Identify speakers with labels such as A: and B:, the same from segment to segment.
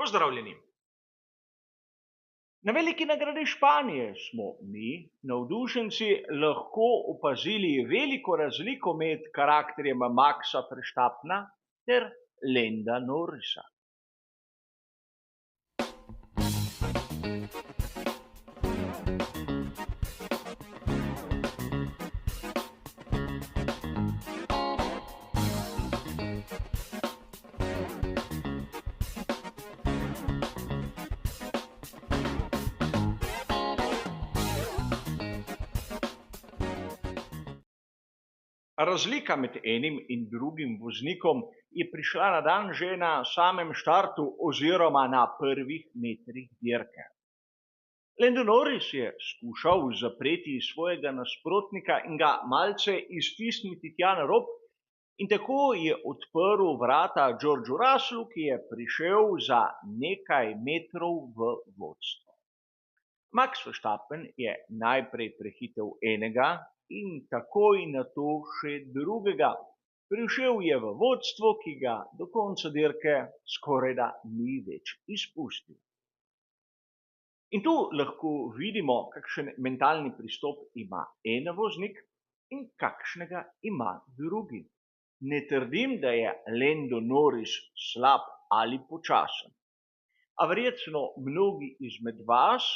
A: Pozdravljeni. Na veliki nagradi Španije smo mi, navdušenci, lahko opazili veliko razliko med karakterjem Maxa Verstappena ter Landa Norrisa. Razlika med enim in drugim voznikom je prišla na dan že na samem štartu oziroma na prvih metrih dirke. Lando Norris je skušal zapreti svojega nasprotnika in ga malce iztisniti tja na rob in tako je odprl vrata Georgeu Russellu, ki je prišel za nekaj metrov v vodstvo. Max Verstappen je najprej prehitel enega in takoj nato še drugega. Prišel je v vodstvo, ki ga do konca dirke skorajda ni več izpustil. In tu lahko vidimo, kakšen mentalni pristop ima en voznik in kakšnega ima drugi. Ne trdim, da je Lando Norris slab ali počasen. A verjetno mnogi izmed vas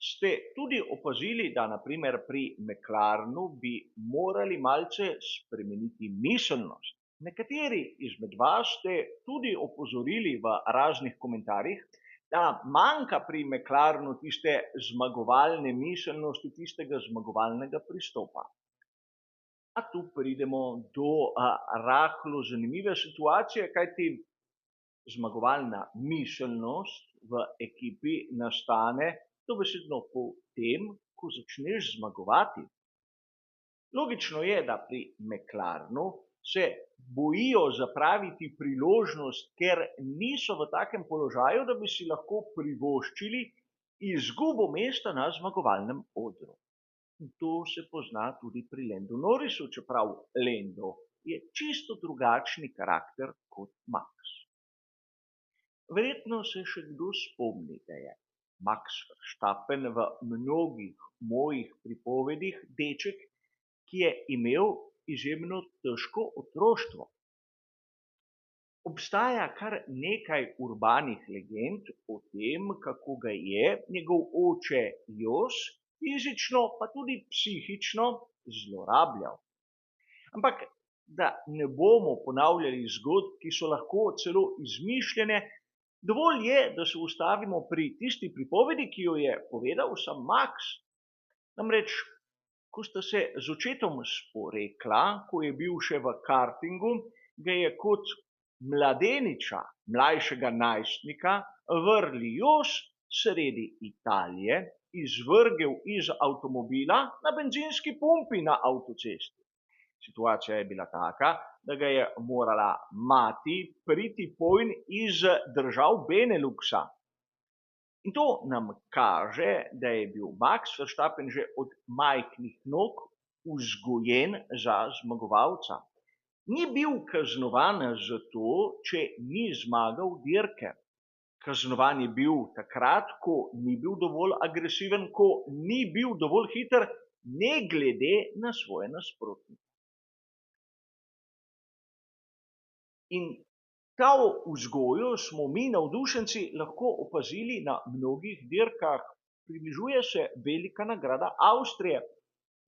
A: ste tudi opazili, da naprimer pri McLarenu bi morali malce spremeniti miselnost. Nekateri izmed vas ste tudi opozorili v raznih komentarjih, da manjka pri McLarenu tiste zmagovalne miselnosti, tistega zmagovalnega pristopa. A tu pridemo do rahlo zanimive situacije, kajti zmagovalna miselnost v ekipi nastane dobesedno po tem, ko začneš zmagovati. Logično je, da pri McLarenu se bojijo zapraviti priložnost, ker niso v takem položaju, da bi si lahko privoščili izgubo mesta na zmagovalnem odru. In to se pozna tudi pri Landu Norrisu, čeprav Lando je čisto drugačni karakter kot Max. Verjetno se še kdo spomni, da je Max Verstappen v mnogih mojih pripovedih deček, ki je imel izjemno težko otroštvo. Obstaja kar nekaj urbanih legend o tem, kako ga je njegov oče Jos fizično pa tudi psihično zlorabljal. Ampak da ne bomo ponavljali zgodb, ki so lahko celo izmišljene, dovolj je, da se ustavimo pri tisti pripovedi, ki jo je povedal sam Max. Namreč, ko sta se z očetom sporekla, ko je bil še v kartingu, ga je kot mladeniča, mlajšega najstnika, vrli Jos sredi Italije izvrgel iz avtomobila na bencinski pumpi na avtocesti. Situacija je bila taka, da ga je morala mati priti pojn iz držav Beneluxa. In to nam kaže, da je bil Max Verstappen že od majhnih nog vzgojen za zmagovalca. Ni bil kaznovan zato, če ni zmagal dirke. Kaznovan je bil takrat, ko ni bil dovolj agresiven, ko ni bil dovolj hiter, ne glede na svoje nasprotnike. In to vzgojo smo mi, navdušenci, lahko opazili na mnogih dirkah. Približuje se velika nagrada Avstrije.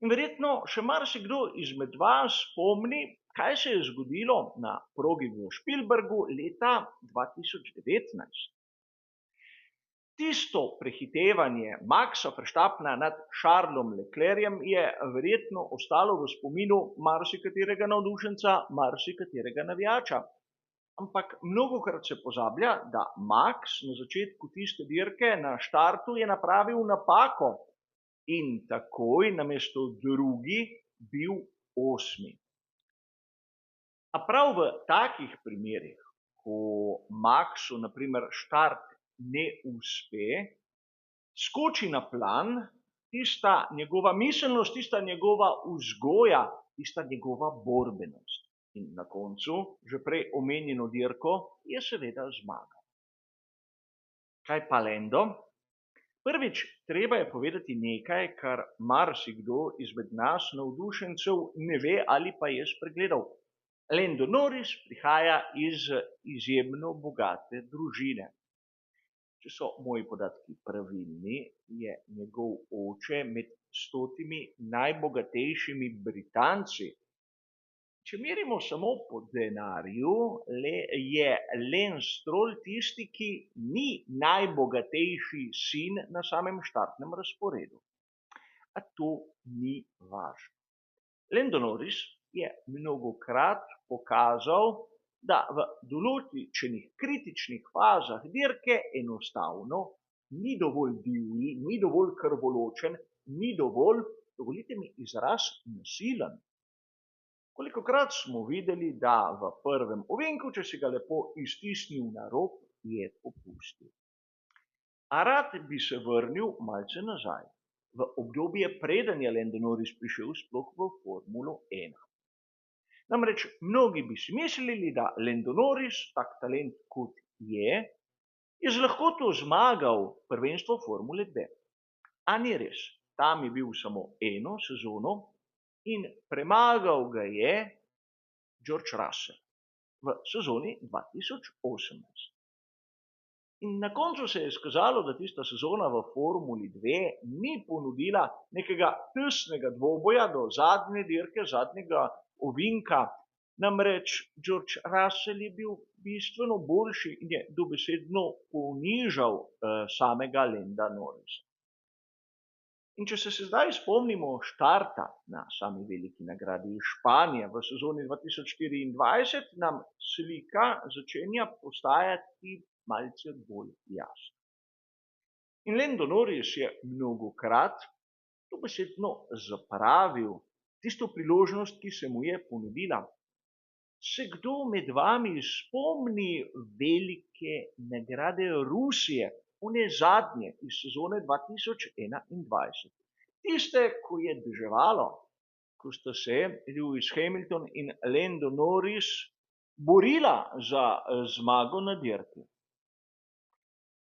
A: In verjetno še marsikdo izmed vas spomni, kaj se je zgodilo na progi v Spielbergu leta 2019. Tisto prehitevanje Maxa Verstappena nad Charlesom Leclercem je verjetno ostalo v spominu marsikaterega navdušenca, marsikaterega navijača. Ampak mnogokrat se pozablja, da Max na začetku tiste dirke na štartu je napravil napako in takoj namesto drugi bil 8. A prav v takih primerih, ko Maxu na primer štart ne uspe, skoči na plan tista njegova miselnost, tista njegova vzgoja, tista njegova borbenost. In na koncu, že prej omenjeno dirko, je seveda zmagal. Kaj pa Lando? Prvič, treba je povedati nekaj, kar marsikdo izmed nas navdušencev ne ve ali pa je spregledal. Lando Norris prihaja iz izjemno bogate družine. Če so moji podatki pravilni, je njegov oče med 100 najbogatejšimi Britanci. Če merimo samo po denarju, je Lance Stroll tisti, ki ni najbogatejši sin na samem štartnem razporedu. A to ni važno. Lando Norris je mnogokrat pokazal, da v določenih kritičnih fazah dirke enostavno ni dovolj divji, ni dovolj krvoločen, ni dovolj, dovolite mi izraz, nasilen. Kolikokrat smo videli, da v prvem ovinku, če si ga lepo iztisnil na rob, je popustil. A rad bi se vrnil malce nazaj, v obdobje preden je Lando Norris prišel sploh v Formulo 1. Namreč mnogi bi si mislili, da Lando Norris, tak talent kot je z lahkoto zmagal prvenstvo Formule 2. A ni res, tam je bil samo eno sezono in premagal ga je George Russell v sezoni 2018. In na koncu se je izkazalo, da tista sezona v Formuli 2 ni ponudila nekega tesnega dvoboja do zadnje dirke, zadnjega ovinka. Namreč George Russell je bil bistveno boljši in je dobesedno ponižal samega Landa Norrisa. In če se zdaj spomnimo štarta na sami veliki nagradi Španije v sezoni 2024, nam slika začenja postajati malce bolj jasno. In Lando Norris je mnogokrat dobesedno zapravil tisto priložnost, ki se mu je ponudila. Se kdo med vami spomni velike nagrade Rusije, one zadnje iz sezone 2021? Tiste, ko je deževalo, ko sta se Lewis Hamilton in Lando Norris borila za zmago na dirki.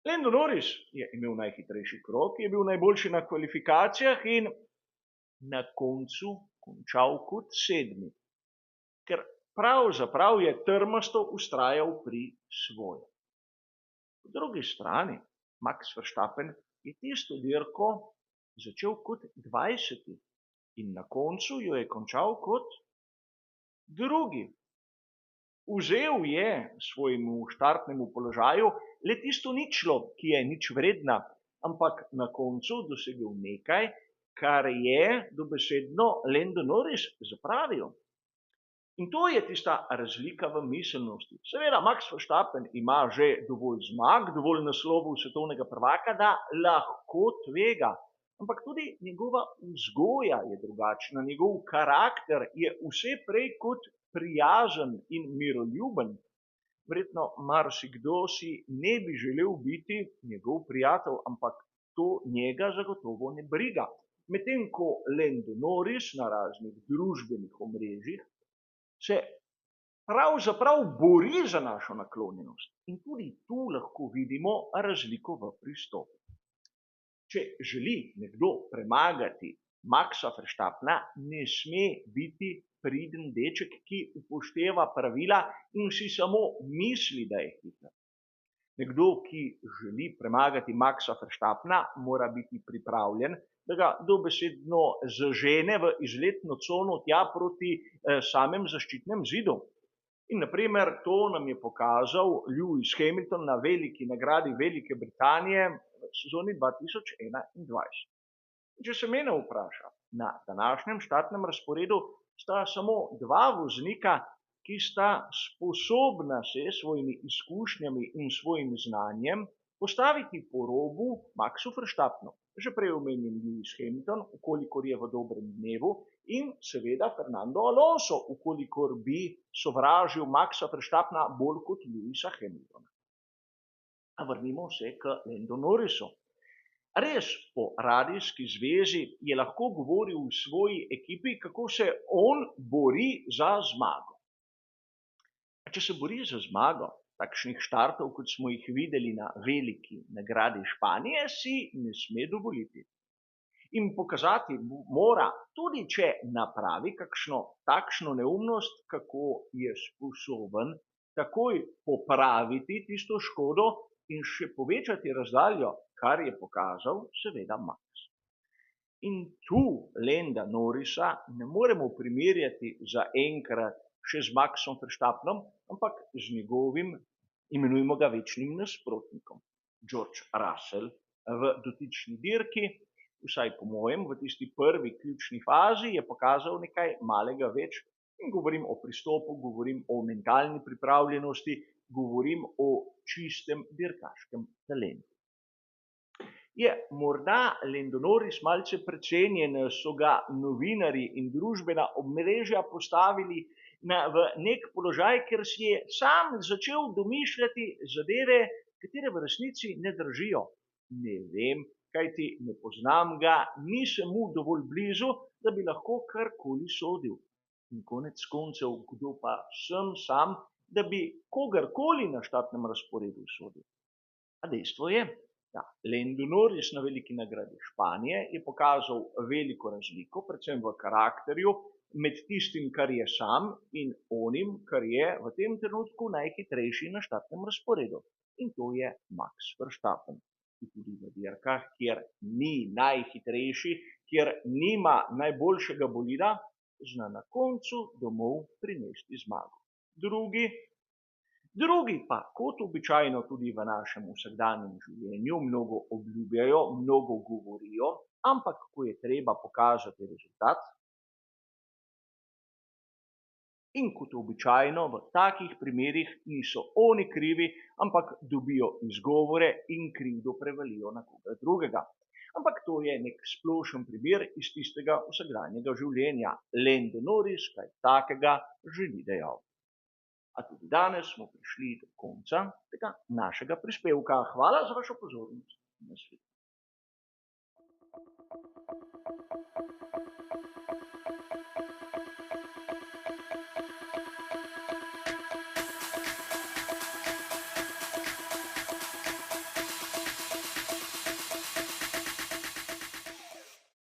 A: Lando Norris je imel najhitrejši krog, je bil najboljši na kvalifikacijah in na koncu končal kot 7. Ker pravzaprav je trmasto vztrajal pri svojem. Po drugi strani, Max Verstappen je tisto dirko začel kot 20. in na koncu jo je končal kot 2. Vzel je svojemu štartnemu položaju le tisto ničlo, ki je nič vredna, ampak na koncu dosegel nekaj, kar je dobesedno Lando Norris zapravil. In to je tista razlika v miselnosti. Seveda, Max Verstappen ima že dovolj zmag, dovolj naslovov svetovnega prvaka, da lahko tvega. Ampak tudi njegova vzgoja je drugačna, njegov karakter je vse prej kot prijazen in miroljuben. Verjetno marsikdo si ne bi želel biti njegov prijatelj, ampak to njega zagotovo ne briga. Medtem ko Lando Norris na raznih družbenih omrežjih se pravzaprav bori za našo naklonjenost. In tudi tu lahko vidimo razliko v pristopu. Če želi nekdo premagati Maxa Verstappena, ne sme biti priden deček, ki upošteva pravila in si samo misli, da je hiter. Nekdo, ki želi premagati Maxa Verstappena, mora biti pripravljen, da ga dobesedno zažene v izletno cono tja proti samem zaščitnem zidu. In naprimer to nam je pokazal Lewis Hamilton na veliki nagradi Velike Britanije v sezoni 2021. Če se mene vpraša, na današnjem štartnem razporedu sta samo 2 voznika, ki sta sposobna se s svojimi izkušnjami in svojim znanjem postaviti po robu Maxu Verstappenu. Že prej omenjen Lewis Hamilton, ukolikor je v dobrem dnevu, in seveda Fernando Alonso, ukolikor bi sovražil Maxa Verstappena bolj kot Lewisa Hamiltona. A vrnimo se k Lando Norrisu. Res po radijski zvezi je lahko govoril v svoji ekipi, kako se on bori za zmago. A če se bori za zmago, Takšnih štartov, kot smo jih videli na veliki nagradi Španije, si ne sme dovoliti. In pokazati mora, tudi če napravi kakšno takšno neumnost, kako je sposoben takoj popraviti tisto škodo in še povečati razdaljo, kar je pokazal seveda Max. In tu Landa Norrisa ne moremo primerjati zaenkrat še z Maxom Verstappenom, ampak z njegovim, imenujmo ga večnim nasprotnikom, George Russell v dotični dirki, vsaj po mojem, v tisti prvi ključni fazi je pokazal nekaj malega več in govorim o pristopu, govorim o mentalni pripravljenosti, govorim o čistem dirkaškem talentu. Je morda Lando Norris malce precenjen, so ga novinarji in družbena omrežja postavili v nek položaj, ker si je sam začel domišljati zadeve, katere v resnici ne držijo. Ne vem, kajti ne poznam ga, nisem mu dovolj blizu, da bi lahko karkoli sodil. In konec koncev, kdo pa sem sam, da bi kogarkoli na štartnem razporedu sodil. A dejstvo je, da Lando Norris na veliki nagradi Španije je pokazal veliko razliko, predvsem v karakterju, med tistim, kar je sam in onim, kar je v tem trenutku najhitrejši na štartnem razporedu. In to je Max Verstappen. In tudi v dirkah, kjer ni najhitrejši, kjer nima najboljšega bolida, zna na koncu domov prinesti zmago. Drugi pa, kot običajno tudi v našem vsakdanjem življenju, mnogo obljubljajo, mnogo govorijo, ampak ko je treba pokazati rezultat, in kot običajno v takih primerih niso oni krivi, ampak dobijo izgovore in krivdo prevalijo na koga drugega. Ampak to je nek splošen primer iz tistega vsakdanjega življenja. Lando Norris kaj takega že ni dejal. A tudi danes smo prišli do konca tega našega prispevka. Hvala za vašo pozornost. Nasvidenje.